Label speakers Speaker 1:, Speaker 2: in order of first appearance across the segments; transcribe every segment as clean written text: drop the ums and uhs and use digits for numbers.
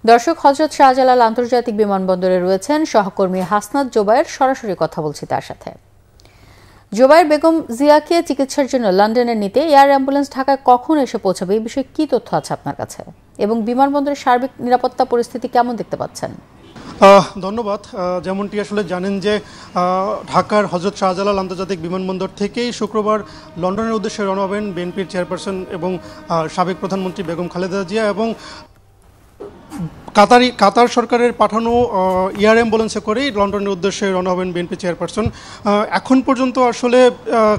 Speaker 1: দর্শক, হযরত শাহজালাল আন্তর্জাতিক বিমানবন্দরে রয়েছেন সহকর্মী হাসনাত জোবায়ের। সরাসরি কথা বলছি তার সাথে। জোবায়ের, বেগম জিয়াকে চিকিৎসার জন্য লন্ডনে নিতে এয়ার অ্যাম্বুলেন্স ঢাকায় কখন এসে পৌঁছাবে, এই বিষয়ে কি তথ্য আছে আপনার কাছে, এবং বিমানবন্দরের সার্বিক নিরাপত্তা পরিস্থিতি কেমন দেখতে পাচ্ছেন?
Speaker 2: ধন্যবাদ। যেমনটি আসলে জানেন যে ঢাকার হযরত শাহজালাল আন্তর্জাতিক বিমানবন্দর থেকেই শুক্রবার লন্ডনের উদ্দেশ্যে রওনা হবেন বিএনপির চেয়ারপারসন এবং সাবেক প্রধানমন্ত্রী বেগম খালেদা জিয়া, এবং কাতার সরকারের পাঠানো এয়ার অ্যাম্বুলেন্সে করেই লন্ডনের উদ্দেশ্যে রওনা হবেন বিএনপি চেয়ারপারসন। এখন পর্যন্ত আসলে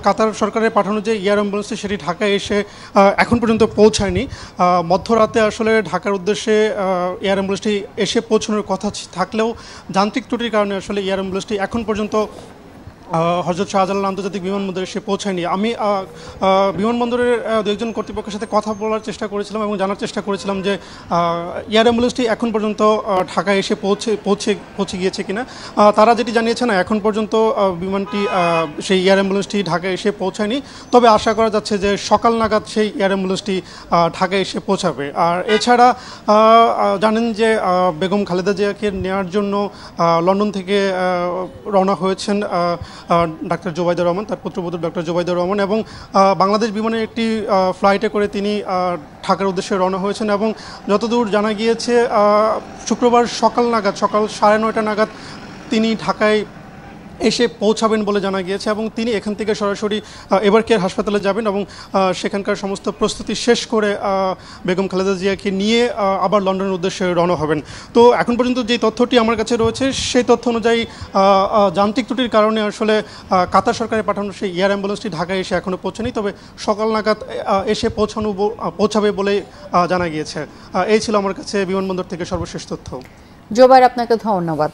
Speaker 2: কাতার সরকারের পাঠানো যে এয়ার অ্যাম্বুলেন্সটি সেটি ঢাকায় এসে এখন পর্যন্ত পৌঁছায়নি। মধ্যরাতে আসলে ঢাকার উদ্দেশ্যে এয়ার অ্যাম্বুলেন্সটি এসে পৌঁছানোর কথা থাকলেও যান্ত্রিক ত্রুটির কারণে আসলে এয়ার অ্যাম্বুলেন্সটি এখন পর্যন্ত হযরত শাহজালাল আন্তর্জাতিক বিমানবন্দরে এসে পৌঁছায়নি। আমি বিমানবন্দরের দুইজন কর্তৃপক্ষের সাথে কথা বলার চেষ্টা করেছিলাম এবং জানার চেষ্টা করেছিলাম যে এয়ার অ্যাম্বুলেন্সটি এখন পর্যন্ত ঢাকায় এসে পৌঁছে গিয়েছে কিনা। তারা যেটি জানিয়েছে, না, এখন পর্যন্ত বিমানটি সেই এয়ার অ্যাম্বুলেন্সটি ঢাকায় এসে পৌঁছায়নি, তবে আশা করা যাচ্ছে যে সকাল নাগাদ সেই এয়ার অ্যাম্বুলেন্সটি ঢাকায় এসে পৌঁছাবে। আর এছাড়া জানেন যে বেগম খালেদা জিয়াকে নেওয়ার জন্য লন্ডন থেকে রওনা হয়েছেন ডাক্তার জোবাইদুর রহমান, তার পুত্রবধূ ডক্টর জোবাইদুর রহমান, এবং বাংলাদেশ বিমানের একটি ফ্লাইটে করে তিনি ঢাকার উদ্দেশ্যে রওনা হয়েছেন। এবং যতদূর জানা গিয়েছে শুক্রবার সকাল 9:30 নাগাদ তিনি ঢাকায় এসে পৌঁছাবেন বলে জানা গিয়েছে, এবং তিনি এখান থেকে সরাসরি এভার কেয়ার হাসপাতালে যাবেন এবং সেখানকার সমস্ত প্রস্তুতি শেষ করে বেগম খালেদা জিয়াকে নিয়ে আবার লন্ডনের উদ্দেশ্যে রওনা হবেন। তো এখন পর্যন্ত যে তথ্যটি আমার কাছে রয়েছে সেই তথ্য অনুযায়ী যান্ত্রিক ত্রুটির কারণে আসলে কাতার সরকারের পাঠানো সেই এয়ার অ্যাম্বুলেন্সটি ঢাকায় এসে এখনও পৌঁছেনি, তবে সকাল নাগাদ এসে পৌঁছাবে বলে জানা গিয়েছে। এই ছিল আমার কাছে বিমানবন্দর থেকে সর্বশেষ তথ্য।
Speaker 1: জোবায়ের, আপনাকে ধন্যবাদ।